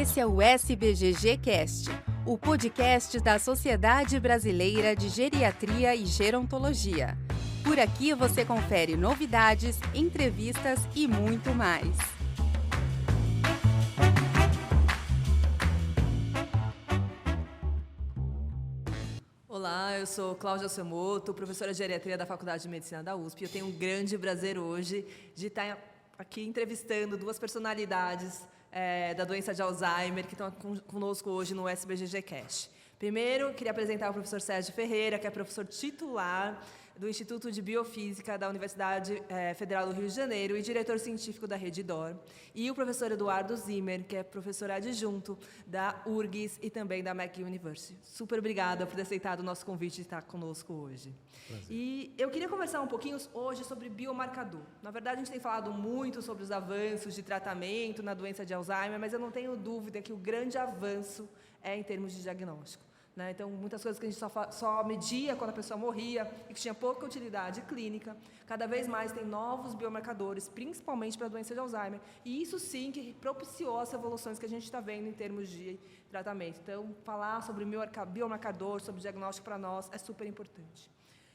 Esse é o SBGG Cast, o podcast da Sociedade Brasileira de Geriatria e Gerontologia. Por aqui você confere novidades, entrevistas e muito mais. Olá, eu sou Cláudia Semoto, professora de geriatria da Faculdade de Medicina da USP. Eu tenho um grande prazer hoje de estar aqui entrevistando duas personalidades da doença de Alzheimer que estão conosco hoje no SBGG Cast. Primeiro, queria apresentar o professor Sérgio Ferreira, que é professor titular do Instituto de Biofísica da Universidade Federal do Rio de Janeiro e diretor científico da Rede DOR, e o professor Eduardo Zimmer, que é professor adjunto da URGS e também da Mac University. Super obrigada por ter aceitado o nosso convite de estar conosco hoje. Prazer. E eu queria conversar um pouquinho hoje sobre biomarcador. Na verdade, a gente tem falado muito sobre os avanços de tratamento na doença de Alzheimer, mas eu não tenho dúvida que o grande avanço é em termos de diagnóstico. Então, muitas coisas que a gente só media quando a pessoa morria e que tinha pouca utilidade clínica, cada vez mais tem novos biomarcadores, principalmente para a doença de Alzheimer. E isso sim que propiciou as evoluções que a gente está vendo em termos de tratamento. Então, falar sobre biomarcador, sobre diagnóstico para nós é super importante.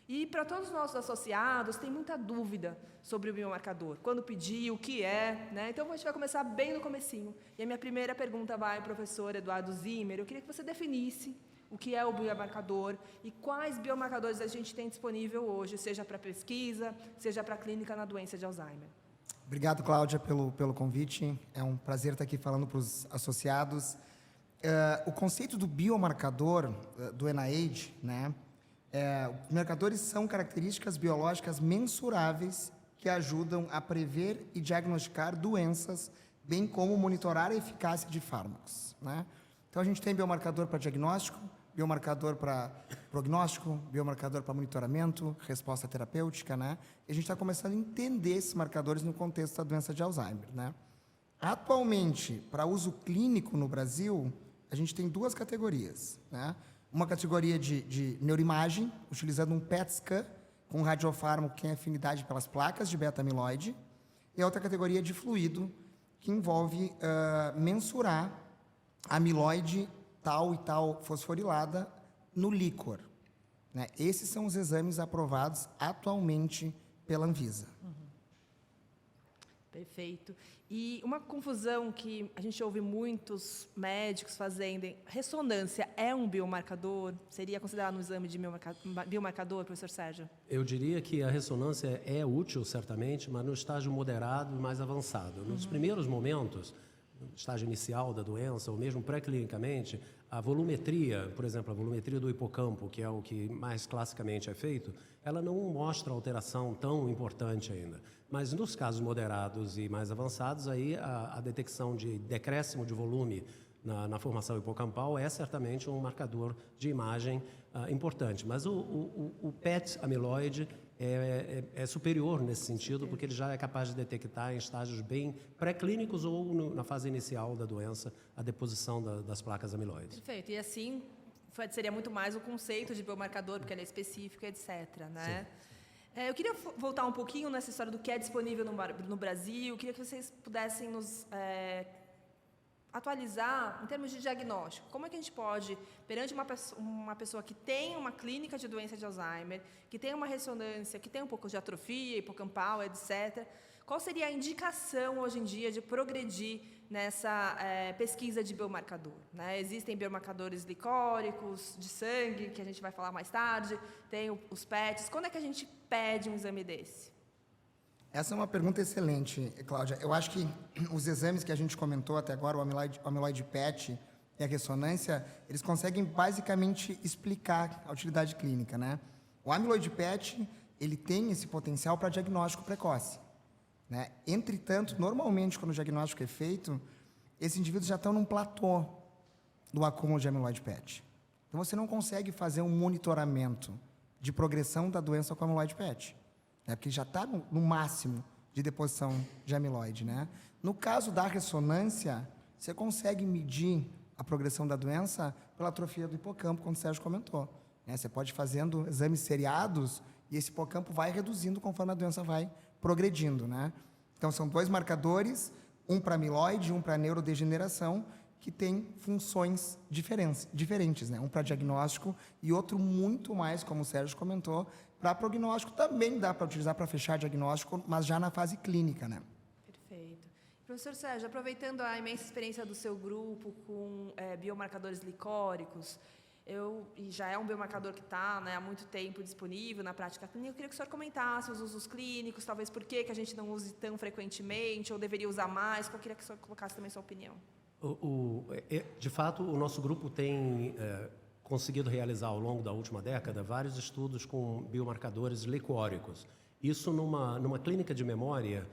E para todos os nossos associados, tem muita dúvida sobre o biomarcador. Quando pedir, o que é, Então, a gente vai começar bem no comecinho. E a minha primeira pergunta vai ao professor Eduardo Zimmer. Eu queria que você definisse o que é o biomarcador e quais biomarcadores a gente tem disponível hoje, seja para pesquisa, seja para clínica na doença de Alzheimer. Obrigado, Cláudia, pelo convite. É um prazer estar aqui falando para os associados. O conceito do biomarcador, do NIH, marcadores são características biológicas mensuráveis que ajudam a prever e diagnosticar doenças, bem como monitorar a eficácia de fármacos, Então, a gente tem biomarcador para diagnóstico, biomarcador para prognóstico, biomarcador para monitoramento, resposta terapêutica, E a gente está começando a entender esses marcadores no contexto da doença de Alzheimer, Atualmente, para uso clínico no Brasil, a gente tem duas categorias, Uma categoria de neuroimagem, utilizando um PET scan com radiofármaco que tem afinidade pelas placas de beta-amiloide, e a outra categoria de fluido, que envolve mensurar amiloide tal e tal fosforilada no líquor. Esses são os exames aprovados atualmente pela Anvisa. Perfeito. E uma confusão que a gente ouve muitos médicos fazendo, ressonância é um biomarcador? Seria considerado um exame de biomarcador, professor Sérgio? Eu diria que a ressonância é útil, certamente, mas no estágio moderado e mais avançado. Nos primeiros momentos, no estágio inicial da doença, ou mesmo pré-clinicamente, a volumetria, por exemplo, a volumetria do hipocampo, que é o que mais classicamente é feito, ela não mostra alteração tão importante ainda. Mas nos casos moderados e mais avançados, aí a detecção de decréscimo de volume na formação hipocampal é certamente um marcador de imagem importante. Mas o PET amiloide é superior nesse sentido, porque ele já é capaz de detectar em estágios bem pré-clínicos ou na fase inicial da doença a deposição das placas amiloides. Perfeito. E assim, seria muito mais o conceito de biomarcador, porque ele é específico, etc. Sim. Eu queria voltar um pouquinho nessa história do que é disponível no Brasil. Eu queria que vocês pudessem nos atualizar em termos de diagnóstico. Como é que a gente pode, perante uma pessoa que tem uma clínica de doença de Alzheimer, que tem uma ressonância, que tem um pouco de atrofia hipocampal, etc., qual seria a indicação hoje em dia de progredir nessa pesquisa de biomarcador? Existem biomarcadores glicóricos, de sangue, que a gente vai falar mais tarde, tem os PETs. Quando é que a gente pede um exame desse? Essa é uma pergunta excelente, Cláudia. Eu acho que os exames que a gente comentou até agora, o amiloide PET e a ressonância, eles conseguem basicamente explicar a utilidade clínica, O amiloide PET, ele tem esse potencial para diagnóstico precoce, Entretanto, normalmente, quando o diagnóstico é feito, esses indivíduos já estão num platô do acúmulo de amiloide PET. Então, você não consegue fazer um monitoramento de progressão da doença com amiloide PET. Porque já está no máximo de deposição de amiloide, No caso da ressonância, você consegue medir a progressão da doença pela atrofia do hipocampo, como o Sérgio comentou. Você pode ir fazendo exames seriados e esse hipocampo vai reduzindo conforme a doença vai progredindo, Então, são dois marcadores, um para amiloide e um para neurodegeneração, que têm funções diferentes, né? Um para diagnóstico e outro muito mais, como o Sérgio comentou, para prognóstico. Também dá para utilizar para fechar diagnóstico, mas já na fase clínica, né? Perfeito. Professor Sérgio, aproveitando a imensa experiência do seu grupo com biomarcadores glicóricos, e já é um biomarcador que está, né, há muito tempo disponível na prática clínica, eu queria que o senhor comentasse os usos clínicos, talvez por que a gente não use tão frequentemente, ou deveria usar mais, eu queria que o senhor colocasse também sua opinião. De fato, o nosso grupo tem conseguido realizar ao longo da última década vários estudos com biomarcadores glicóricos. Isso numa clínica de memória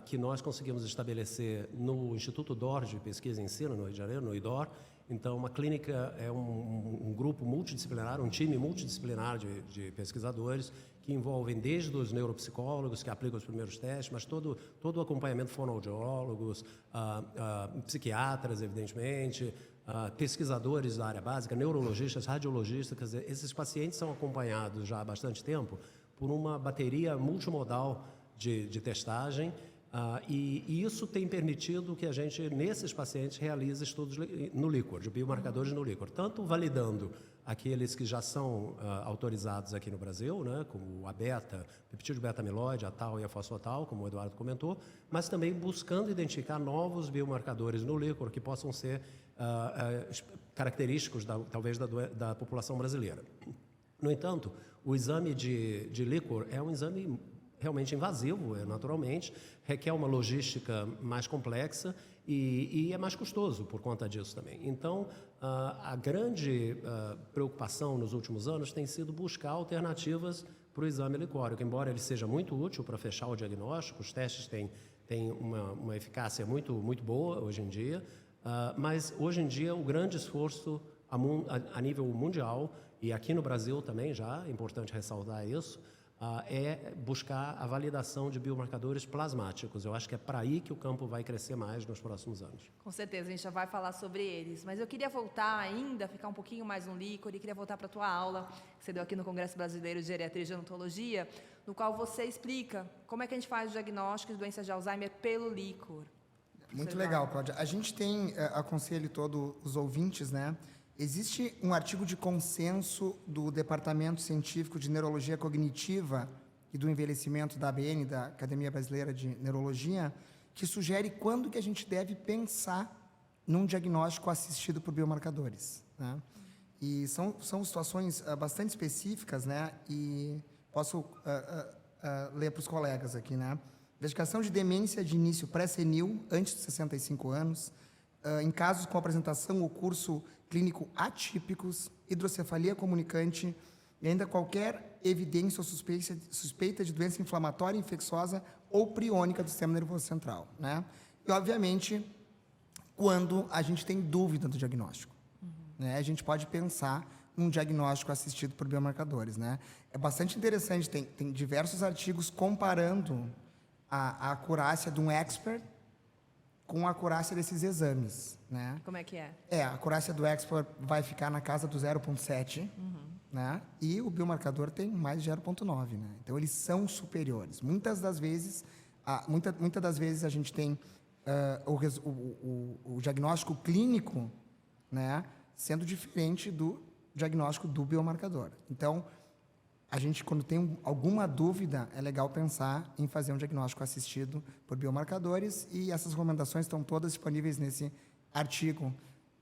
que nós conseguimos estabelecer no Instituto DOR de Pesquisa e Ensino, no Rio de Janeiro, no IDOR. Então, uma clínica é um grupo multidisciplinar, um time multidisciplinar de pesquisadores que envolvem desde os neuropsicólogos, que aplicam os primeiros testes, mas todo o acompanhamento, fonoaudiólogos, psiquiatras, evidentemente, pesquisadores da área básica, neurologistas, radiologistas. Quer dizer, esses pacientes são acompanhados já há bastante tempo por uma bateria multimodal de testagem, e isso tem permitido que a gente, nesses pacientes, realize estudos no líquor, de biomarcadores no líquor, tanto validando aqueles que já são autorizados aqui no Brasil, né, como a beta, peptídeo beta-amiloide, a tal e a fosfotal, como o Eduardo comentou, mas também buscando identificar novos biomarcadores no líquor que possam ser característicos, talvez, da população brasileira. No entanto, o exame de líquor é um exame realmente invasivo, naturalmente, requer uma logística mais complexa e é mais custoso por conta disso também. Então, a grande preocupação nos últimos anos tem sido buscar alternativas para o exame glicórico, embora ele seja muito útil para fechar o diagnóstico, os testes têm uma eficácia muito, muito boa hoje em dia, mas hoje em dia o grande esforço a nível mundial, e aqui no Brasil também já, é importante ressaltar isso, é buscar a validação de biomarcadores plasmáticos. Eu acho que é para aí que o campo vai crescer mais nos próximos anos. Com certeza, a gente já vai falar sobre eles. Mas eu queria voltar ainda, ficar um pouquinho mais no líquor, e queria voltar para a tua aula, que você deu aqui no Congresso Brasileiro de Geriatria e Gerontologia, no qual você explica como é que a gente faz o diagnóstico de doenças de Alzheimer pelo líquor. Muito legal, Cláudia. A gente tem, aconselho todos os ouvintes, né? Existe um artigo de consenso do Departamento Científico de Neurologia Cognitiva e do Envelhecimento da ABN, da Academia Brasileira de Neurologia, que sugere quando que a gente deve pensar num diagnóstico assistido por biomarcadores, né? E são situações bastante específicas, né? E posso ler para os colegas aqui, né? Investigação de demência de início pré-senil, antes de 65 anos, em casos com apresentação ou curso clínico atípicos, hidrocefalia comunicante e ainda qualquer evidência ou suspeita de doença inflamatória, infecciosa ou priônica do sistema nervoso central, né? E, obviamente, quando a gente tem dúvida do diagnóstico, né? A gente pode pensar num diagnóstico assistido por biomarcadores, né? É bastante interessante, tem diversos artigos comparando a acurácia de um expert com a acurácia desses exames, né? Como é que é? A acurácia do expert vai ficar na casa do 0,7, né? E o biomarcador tem mais de 0,9, né? Então, eles são superiores. Muitas das vezes a gente tem o diagnóstico clínico, né, sendo diferente do diagnóstico do biomarcador. Então, a gente, quando tem alguma dúvida, é legal pensar em fazer um diagnóstico assistido por biomarcadores, e essas recomendações estão todas disponíveis nesse artigo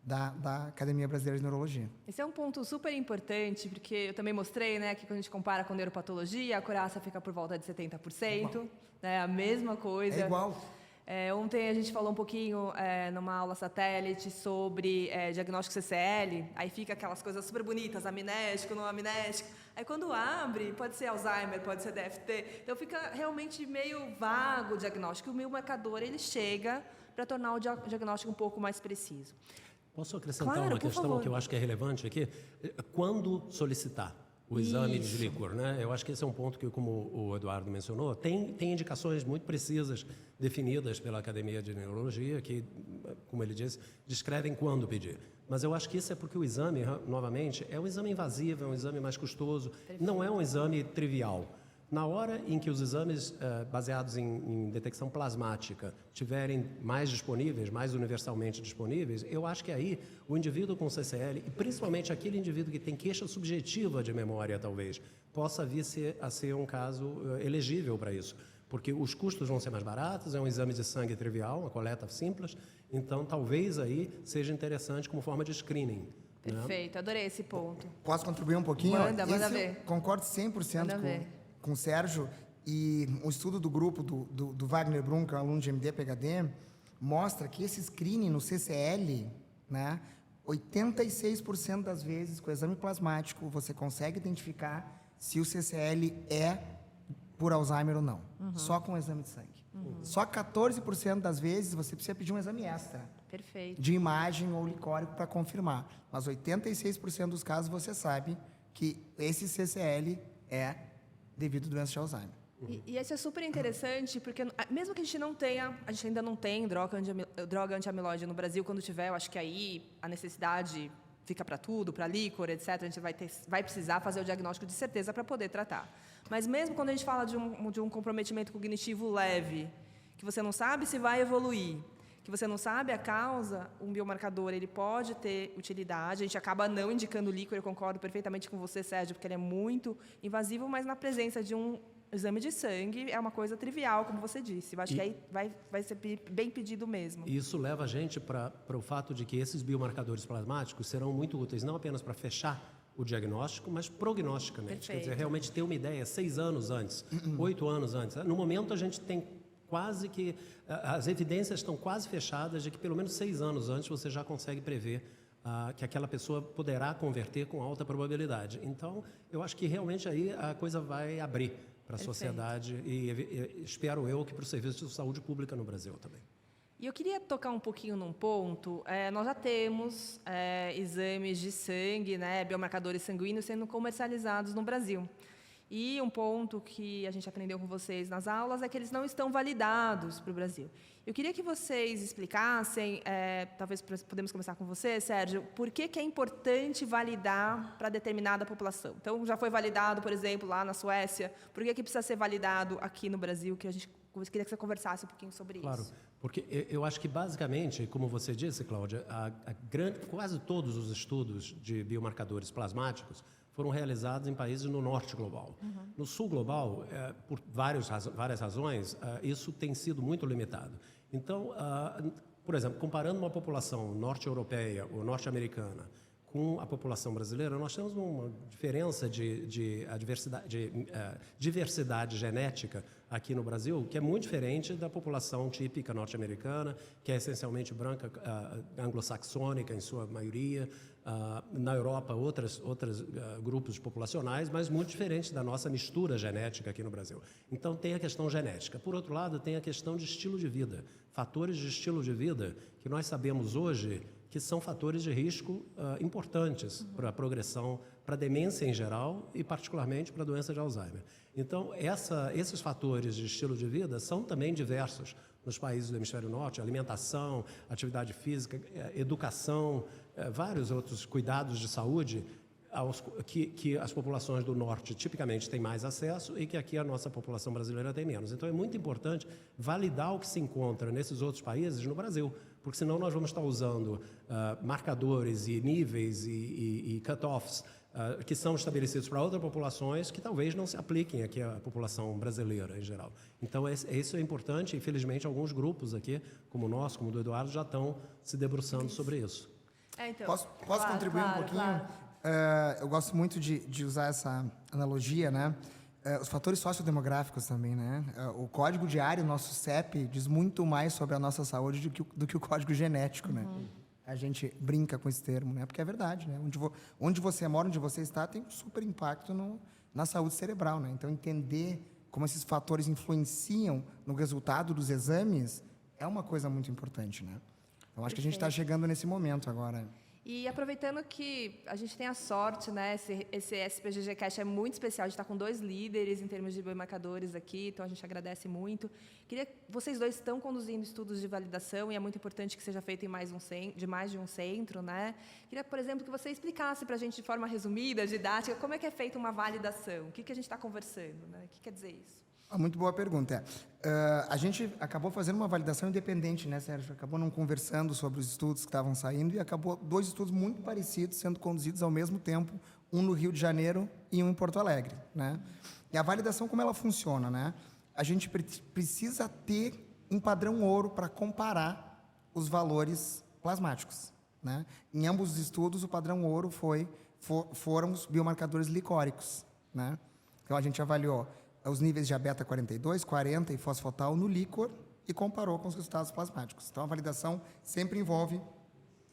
da Academia Brasileira de Neurologia. Esse é um ponto super importante, porque eu também mostrei, né, que quando a gente compara com neuropatologia, a acurácia fica por volta de 70%, né, a mesma coisa. É igual. Ontem a gente falou um pouquinho numa aula satélite sobre diagnóstico CCL, aí fica aquelas coisas super bonitas, amnésico, não amnésico. Aí quando abre, pode ser Alzheimer, pode ser DFT, então fica realmente meio vago o diagnóstico. O biomarcador, ele chega para tornar o diagnóstico um pouco mais preciso. Posso acrescentar Claro, uma questão favor. que eu acho que é relevante aqui? Quando solicitar o exame de líquor, né? Eu acho que esse é um ponto que, como o Eduardo mencionou, tem indicações muito precisas definidas pela Academia de Neurologia que, como ele disse, descrevem quando pedir. Mas eu acho que isso é porque o exame, novamente, é um exame invasivo, é um exame mais custoso, não é um exame trivial. Na hora em que os exames baseados em detecção plasmática tiverem mais disponíveis, mais universalmente disponíveis, eu acho que aí o indivíduo com CCL, e principalmente aquele indivíduo que tem queixa subjetiva de memória, talvez, possa vir a ser um caso elegível para isso. Porque os custos vão ser mais baratos, é um exame de sangue trivial, uma coleta simples, então talvez aí seja interessante como forma de screening. Perfeito, adorei esse ponto. Posso contribuir um pouquinho? Manda ver. Concordo 100% com o Sérgio. E o estudo do grupo do Wagner Brum, que é um aluno de MD, PhD, mostra que esse screening no CCL, né, 86% das vezes, com o exame plasmático, você consegue identificar se o CCL é por Alzheimer ou não. Só com o exame de sangue. Só 14% das vezes você precisa pedir um exame extra. Perfeito. De imagem ou licórico para confirmar. Mas 86% dos casos você sabe que esse CCL é devido à doença de Alzheimer. E isso é super interessante, porque mesmo que a gente ainda não tem droga anti-amiloide no Brasil, quando tiver, eu acho que aí a necessidade fica para tudo, para líquor, etc. A gente vai precisar fazer o diagnóstico de certeza para poder tratar. Mas mesmo quando a gente fala de um comprometimento cognitivo leve, que você não sabe se vai evoluir, que você não sabe a causa, um biomarcador ele pode ter utilidade. A gente acaba não indicando líquor, eu concordo perfeitamente com você, Sérgio, porque ele é muito invasivo, mas na presença de um exame de sangue é uma coisa trivial, como você disse. Eu acho que aí vai ser bem pedido mesmo. Isso leva a gente para o fato de que esses biomarcadores plasmáticos serão muito úteis, não apenas para fechar o diagnóstico, mas prognosticamente. Quer dizer, realmente ter uma ideia 6 anos antes, 8 anos antes. No momento, a gente tem quase que... As evidências estão quase fechadas de que pelo menos 6 anos antes você já consegue prever que aquela pessoa poderá converter com alta probabilidade. Então, eu acho que realmente aí a coisa vai abrir para a sociedade e espero eu que para o serviço de saúde pública no Brasil também. E eu queria tocar um pouquinho num ponto. Nós já temos exames de sangue, né, biomarcadores sanguíneos sendo comercializados no Brasil. E um ponto que a gente aprendeu com vocês nas aulas é que eles não estão validados para o Brasil. Eu queria que vocês explicassem, talvez podemos começar com você, Sérgio, por que é importante validar para determinada população? Então, já foi validado, por exemplo, lá na Suécia, por que precisa ser validado aqui no Brasil? Eu queria que você conversasse um pouquinho sobre isso. Claro, porque eu acho que, basicamente, como você disse, Cláudia, quase todos os estudos de biomarcadores plasmáticos foram realizados em países no norte global. No sul global, por várias razões, isso tem sido muito limitado. Então, por exemplo, comparando uma população norte-europeia ou norte-americana com a população brasileira, nós temos uma diferença de diversidade genética aqui no Brasil, que é muito diferente da população típica norte-americana, que é essencialmente branca, anglo-saxônica em sua maioria, na Europa outros grupos populacionais, mas muito diferentes da nossa mistura genética aqui no Brasil. Então tem a questão genética. Por outro lado, tem a questão de estilo de vida, fatores de estilo de vida que nós sabemos hoje que são fatores de risco importantes para a progressão, para a demência em geral e particularmente para a doença de Alzheimer. Então, esses fatores de estilo de vida são também diversos nos países do hemisfério norte: alimentação, atividade física, educação, vários outros cuidados de saúde que as populações do norte tipicamente têm mais acesso e que aqui a nossa população brasileira tem menos. Então, é muito importante validar o que se encontra nesses outros países no Brasil, porque senão nós vamos estar usando marcadores e níveis e cut-offs que são estabelecidos para outras populações que talvez não se apliquem aqui à população brasileira em geral. Então, isso é importante e, infelizmente, alguns grupos aqui, como o nosso, como o do Eduardo, já estão se debruçando sobre isso. Então, Posso contribuir um pouquinho? Claro. Eu gosto muito de usar essa analogia, né? Os fatores sociodemográficos também, né? O código diário, nosso CEP, diz muito mais sobre a nossa saúde do que o código genético, né? A gente brinca com esse termo, né? Porque é verdade, né? Onde você mora, onde você está, tem um super impacto na saúde cerebral, né? Então, entender como esses fatores influenciam no resultado dos exames é uma coisa muito importante, né? Eu acho que a gente está chegando nesse momento agora. E aproveitando que a gente tem a sorte, né, esse SPGG Cash é muito especial, a gente está com 2 líderes em termos de biomarcadores aqui, então a gente agradece muito. Vocês dois estão conduzindo estudos de validação e é muito importante que seja feito em mais de um centro, né? Queria, por exemplo, que você explicasse para a gente de forma resumida, didática, como é que é feita uma validação, o que a gente está conversando, né? O que quer dizer isso? Muito boa pergunta. A gente acabou fazendo uma validação independente, né, Sérgio? Acabou não conversando sobre os estudos que estavam saindo e acabou 2 estudos muito parecidos sendo conduzidos ao mesmo tempo, um no Rio de Janeiro e um em Porto Alegre, né? E a validação, como ela funciona, né? A gente precisa ter um padrão ouro para comparar os valores plasmáticos, né? Em ambos os estudos, o padrão ouro foram os biomarcadores licóricos, né? Então, a gente avaliou os níveis de beta-42, 40 e fosfotal no líquor e comparou com os resultados plasmáticos. Então, a validação sempre envolve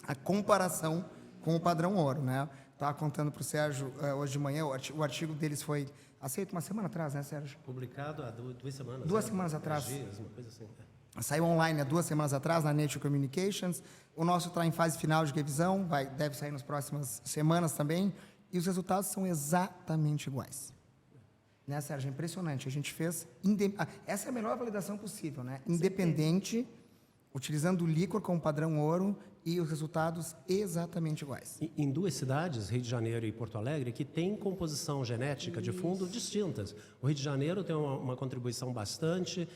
a comparação com o padrão ouro, né? Estava contando para o Sérgio hoje de manhã, o artigo deles foi aceito uma semana atrás, né, Sérgio? Publicado há 2 semanas. 2 semanas atrás. 10 dias, uma coisa assim. Saiu online há 2 semanas atrás, na Nature Communications. O nosso está em fase final de revisão, deve sair nas próximas semanas também. E os resultados são exatamente iguais. Né, Sérgio? É impressionante. A gente fez... Essa é a melhor validação possível, né? Independente, utilizando o líquor como padrão ouro e os resultados exatamente iguais. Em 2 cidades, Rio de Janeiro e Porto Alegre, que têm composição genética de fundo distintas. O Rio de Janeiro tem uma contribuição bastante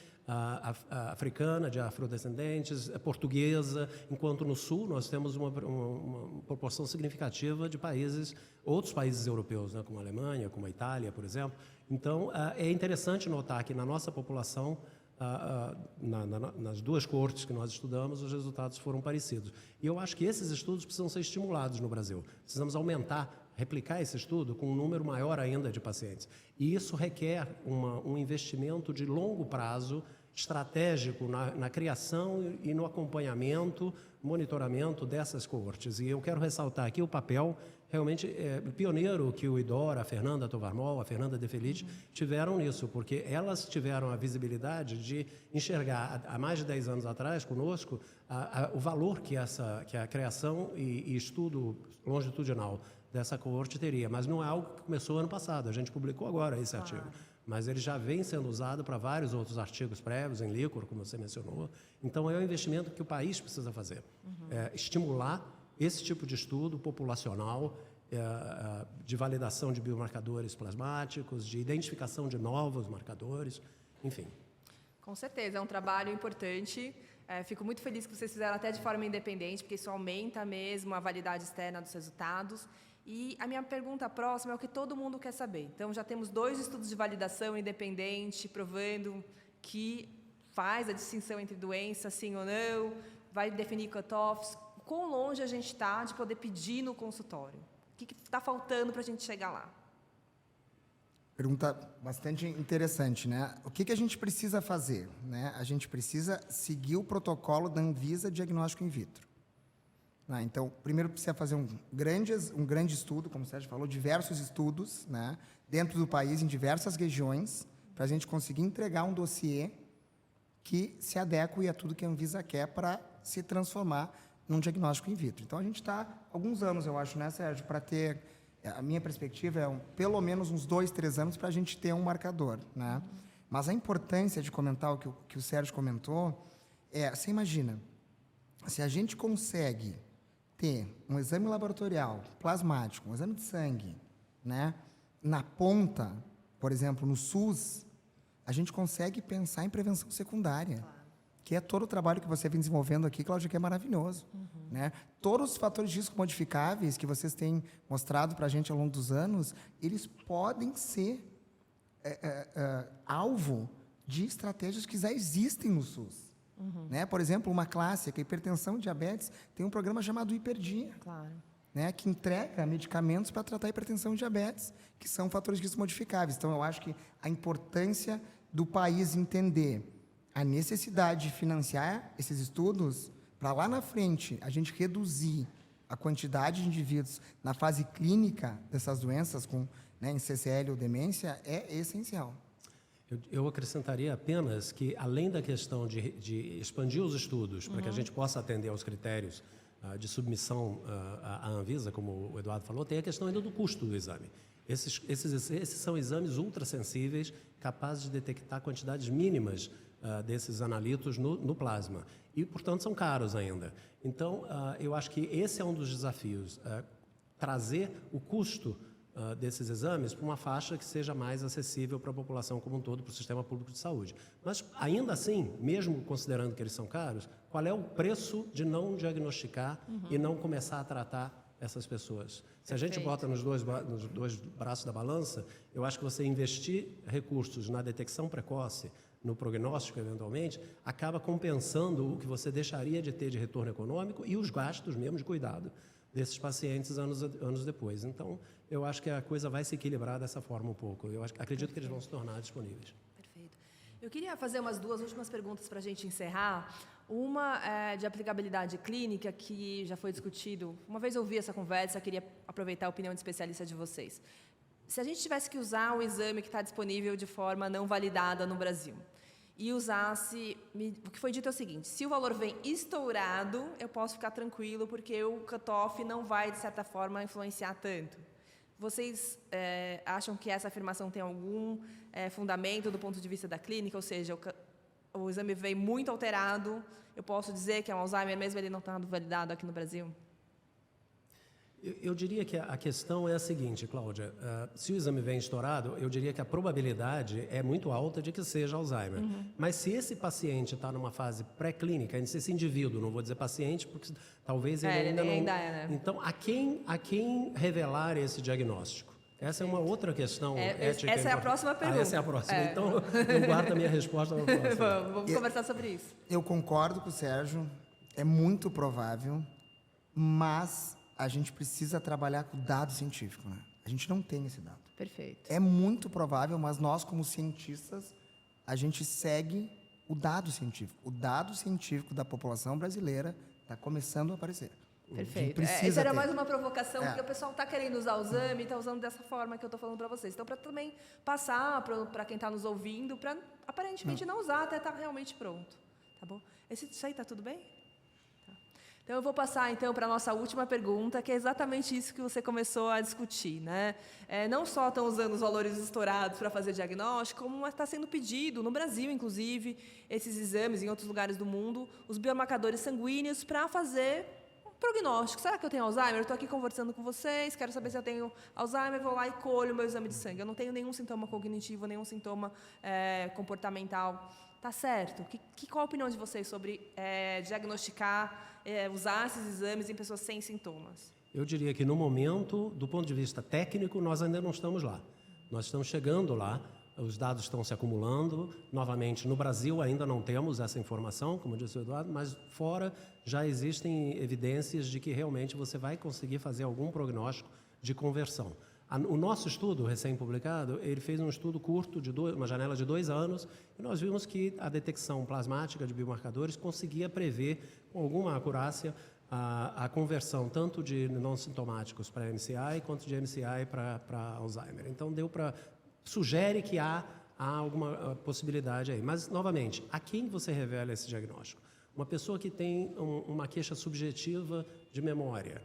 africana, de afrodescendentes, portuguesa, enquanto no Sul nós temos uma proporção significativa de outros países europeus, né, como a Alemanha, como a Itália, por exemplo. Então, é interessante notar que na nossa população, nas 2 coortes que nós estudamos, os resultados foram parecidos. E eu acho que esses estudos precisam ser estimulados no Brasil. Precisamos replicar esse estudo com um número maior ainda de pacientes. E isso requer um investimento de longo prazo, estratégico na criação e no acompanhamento, monitoramento dessas coortes. E eu quero ressaltar aqui o papel realmente pioneiro que o IDOR, a Fernanda Tovarmol, a Fernanda De Felice tiveram nisso, porque elas tiveram a visibilidade de enxergar, há mais de 10 anos atrás, conosco, o valor que a criação e estudo longitudinal dessa coorte teria. Mas não é algo que começou ano passado, a gente publicou agora esse artigo. Mas ele já vem sendo usado para vários outros artigos prévios, em líquor, como você mencionou. Então, é um investimento que o país precisa fazer. Estimular esse tipo de estudo populacional, de validação de biomarcadores plasmáticos, de identificação de novos marcadores, enfim. Com certeza, é um trabalho importante. Fico muito feliz que vocês fizeram até de forma independente, porque isso aumenta mesmo a validade externa dos resultados. E a minha pergunta próxima é o que todo mundo quer saber. Então, já temos 2 estudos de validação independente, provando que faz a distinção entre doenças, sim ou não, vai definir cut-offs. Quão longe a gente está de poder pedir no consultório? O que está faltando para a gente chegar lá? Pergunta bastante interessante, né? O que a gente precisa fazer, né? A gente precisa seguir o protocolo da Anvisa Diagnóstico in Vitro. Então, primeiro precisa fazer um grande estudo, como o Sérgio falou, diversos estudos, né, dentro do país, em diversas regiões, para a gente conseguir entregar um dossiê que se adeque a tudo que a Anvisa quer para se transformar num diagnóstico in vitro. Então, a gente está alguns anos, eu acho, né, Sérgio, para ter... A minha perspectiva é pelo menos uns 2, 3 anos para a gente ter um marcador, né? Mas a importância de comentar o que o Sérgio comentou você imagina, se a gente consegue ter um exame laboratorial plasmático, um exame de sangue, né, na ponta, por exemplo, no SUS, a gente consegue pensar em prevenção secundária, que é todo o trabalho que você vem desenvolvendo aqui, Cláudia, que é maravilhoso. Né? Todos os fatores de risco modificáveis que vocês têm mostrado para a gente ao longo dos anos, eles podem ser alvo de estratégias que já existem no SUS. Né? Por exemplo, uma clássica, hipertensão e diabetes, tem um programa chamado Hiperdia, né? Que entrega medicamentos para tratar hipertensão e diabetes, que são fatores de risco modificáveis. Então, eu acho que a importância do país entender a necessidade de financiar esses estudos para lá na frente a gente reduzir a quantidade de indivíduos na fase clínica dessas doenças, em CCL ou demência, é essencial. Eu acrescentaria apenas que, além da questão de expandir os estudos para que a gente possa atender aos critérios de submissão à Anvisa, como o Eduardo falou, tem a questão ainda do custo do exame. Esses são exames ultrassensíveis, capazes de detectar quantidades mínimas desses analitos no plasma. E, portanto, são caros ainda. Então, eu acho que esse é um dos desafios, trazer o custo desses exames para uma faixa que seja mais acessível para a população como um todo, para o sistema público de saúde. Mas, ainda assim, mesmo considerando que eles são caros, qual é o preço de não diagnosticar e não começar a tratar essas pessoas? Se a gente bota nos dois braços da balança, eu acho que você investir recursos na detecção precoce, no prognóstico, eventualmente, acaba compensando o que você deixaria de ter de retorno econômico e os gastos mesmo de cuidado desses pacientes anos depois. Então, eu acho que a coisa vai se equilibrar dessa forma um pouco. Acredito que eles vão se tornar disponíveis. Perfeito. Eu queria fazer umas 2 últimas perguntas para a gente encerrar. Uma é de aplicabilidade clínica, que já foi discutido. Uma vez eu ouvi essa conversa, queria aproveitar a opinião de especialista de vocês. Se a gente tivesse que usar o exame que está disponível de forma não validada no Brasil e usasse... O que foi dito é o seguinte: se o valor vem estourado, eu posso ficar tranquilo, porque o cutoff não vai, de certa forma, influenciar tanto. Vocês acham que essa afirmação tem algum fundamento do ponto de vista da clínica? Ou seja, o exame veio muito alterado, eu posso dizer que é um Alzheimer, mesmo ele não estando validado aqui no Brasil? Eu diria que a questão é a seguinte, Cláudia. Se o exame vem estourado, eu diria que a probabilidade é muito alta de que seja Alzheimer. Mas se esse paciente está numa fase pré-clínica, esse indivíduo, não vou dizer paciente, porque talvez ele ainda não... né? Então, a quem revelar esse diagnóstico? Essa é uma outra questão ética. Essa é a próxima pergunta. Essa é a próxima. Então, eu guardo a minha resposta para a próxima. Vamos conversar sobre isso. Eu concordo com o Sérgio, é muito provável, mas a gente precisa trabalhar com dado científico, né? A gente não tem esse dado. Perfeito. É muito provável, mas nós, como cientistas, a gente segue o dado científico. O dado científico da população brasileira está começando a aparecer. Perfeito. Essa era mais uma provocação, porque o pessoal está querendo usar o exame e está usando dessa forma que eu estou falando para vocês. Então, para também passar para quem está nos ouvindo, para aparentemente não usar até estar realmente pronto. Tá bom? Isso aí está tudo bem? Tá. Então, eu vou passar então para a nossa última pergunta, que é exatamente isso que você começou a discutir, né? Não só estão usando os valores estourados para fazer diagnóstico, como está sendo pedido, no Brasil, inclusive, esses exames, em outros lugares do mundo, os biomarcadores sanguíneos para fazer prognóstico. Será que eu tenho Alzheimer? Eu estou aqui conversando com vocês, quero saber se eu tenho Alzheimer, vou lá e colho o meu exame de sangue. Eu não tenho nenhum sintoma cognitivo, nenhum sintoma comportamental. Tá certo? Qual a opinião de vocês sobre diagnosticar, usar esses exames em pessoas sem sintomas? Eu diria que, no momento, do ponto de vista técnico, nós ainda não estamos lá. Nós estamos chegando lá. Os dados estão se acumulando. Novamente, no Brasil ainda não temos essa informação, como disse o Eduardo, mas fora já existem evidências de que realmente você vai conseguir fazer algum prognóstico de conversão. O nosso estudo, recém-publicado, ele fez um estudo curto, uma janela de 2 anos, e nós vimos que a detecção plasmática de biomarcadores conseguia prever, com alguma acurácia, a conversão tanto de não sintomáticos para MCI quanto de MCI para Alzheimer. Então, sugere que há alguma possibilidade aí. Mas, novamente, a quem você revela esse diagnóstico? Uma pessoa que tem uma queixa subjetiva de memória,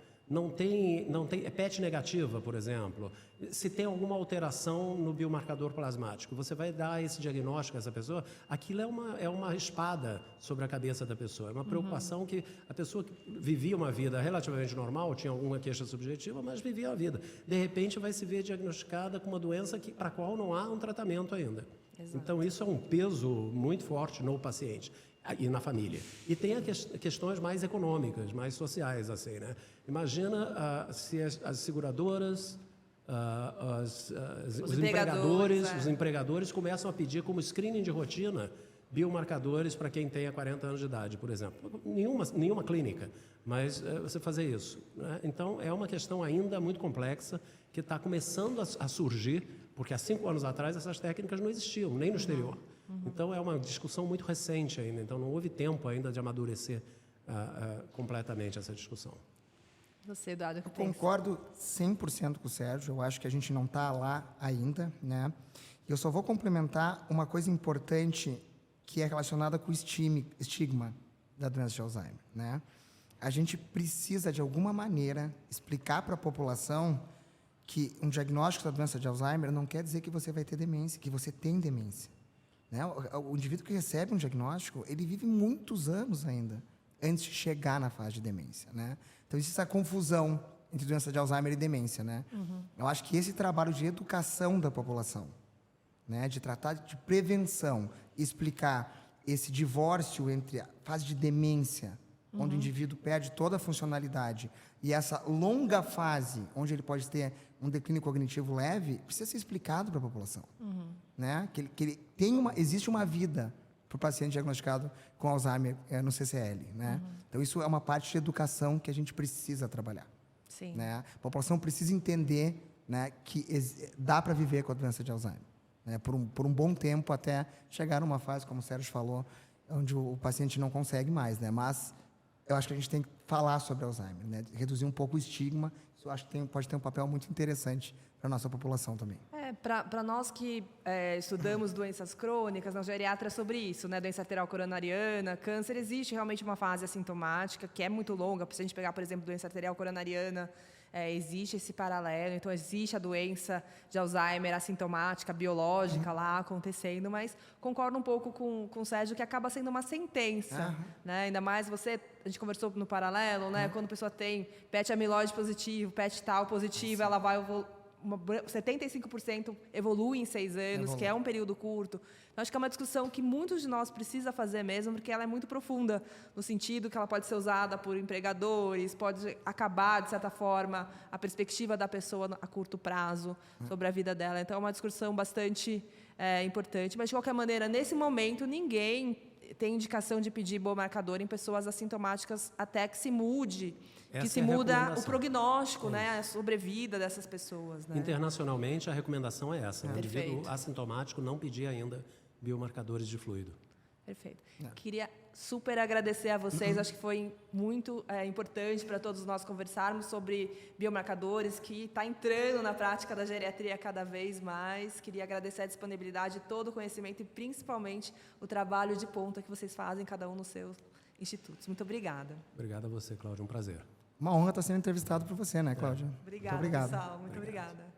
é PET negativa, por exemplo, se tem alguma alteração no biomarcador plasmático, você vai dar esse diagnóstico a essa pessoa, aquilo é uma espada sobre a cabeça da pessoa, é uma preocupação que a pessoa que vivia uma vida relativamente normal, tinha alguma queixa subjetiva, mas vivia a vida. De repente vai se ver diagnosticada com uma doença para a qual não há um tratamento ainda. Exato. Então, isso é um peso muito forte no paciente e na família. E tem questões mais econômicas, mais sociais, assim, né? Imagina se as seguradoras, os empregadores começam a pedir como screening de rotina biomarcadores para quem tenha 40 anos de idade, por exemplo. Nenhuma clínica, mas você fazer isso, né? Então, é uma questão ainda muito complexa que está começando a surgir, porque há 5 anos atrás essas técnicas não existiam, nem no exterior. Então, é uma discussão muito recente ainda, então não houve tempo ainda de amadurecer completamente essa discussão. Você, Eduardo, eu concordo 100% com o Sérgio, eu acho que a gente não está lá ainda, né? Eu só vou complementar uma coisa importante que é relacionada com o estigma da doença de Alzheimer, né? a gente precisa, de alguma maneira, explicar para a população que um diagnóstico da doença de Alzheimer não quer dizer que você vai ter demência, que você tem demência. Né? O indivíduo que recebe um diagnóstico, ele vive muitos anos ainda, antes de chegar na fase de demência. Né? Então, existe essa confusão entre doença de Alzheimer e demência. Né? Eu acho que esse trabalho de educação da população, né, de tratar de prevenção, explicar esse divórcio entre a fase de demência, onde o indivíduo perde toda a funcionalidade, e essa longa fase, onde ele pode ter um declínio cognitivo leve, precisa ser explicado para a população. Né? Que ele tem existe uma vida para o paciente diagnosticado com Alzheimer no CCL. Né? Então, isso é uma parte de educação que a gente precisa trabalhar. Sim. Né? A população precisa entender, né, que dá para viver com a doença de Alzheimer. Né? Por um bom tempo, até chegar numa fase, como o Sérgio falou, onde o paciente não consegue mais. Né? Mas eu acho que a gente tem que falar sobre Alzheimer, né? Reduzir um pouco o estigma. Isso eu acho que pode ter um papel muito interessante para a nossa população também. Para nós que estudamos doenças crônicas, na geriatra é sobre isso, né? Doença arterial coronariana, câncer, existe realmente uma fase assintomática, que é muito longa. Se a gente pegar, por exemplo, doença arterial coronariana, existe esse paralelo. Então, existe a doença de Alzheimer assintomática, biológica lá acontecendo, mas concordo um pouco com o Sérgio que acaba sendo uma sentença. Né? Ainda mais a gente conversou no paralelo, né? Quando a pessoa tem PET amiloide positivo, PET tal positivo, ela vai 75% evolui em 6 anos, que é um período curto. Então, acho que é uma discussão que muitos de nós precisa fazer mesmo, porque ela é muito profunda, no sentido que ela pode ser usada por empregadores, pode acabar, de certa forma, a perspectiva da pessoa a curto prazo sobre a vida dela. Então, é uma discussão bastante importante. Mas, de qualquer maneira, nesse momento, ninguém tem indicação de pedir biomarcador em pessoas assintomáticas até que se mude. Que se muda o prognóstico, né, a sobrevida dessas pessoas. Né? Internacionalmente, a recomendação é essa. O Perfeito. indivíduo assintomático não pedir ainda biomarcadores de fluido. Perfeito. Queria super agradecer a vocês. Acho que foi muito importante para todos nós conversarmos sobre biomarcadores, que está entrando na prática da geriatria cada vez mais. Queria agradecer a disponibilidade, todo o conhecimento e, principalmente, o trabalho de ponta que vocês fazem, cada um nos seus institutos. Muito obrigada. Obrigado a você, Cláudio. Um prazer. Uma honra estar sendo entrevistado por você, né, Cláudia? Obrigada, Muito obrigado. pessoal. Muito obrigada.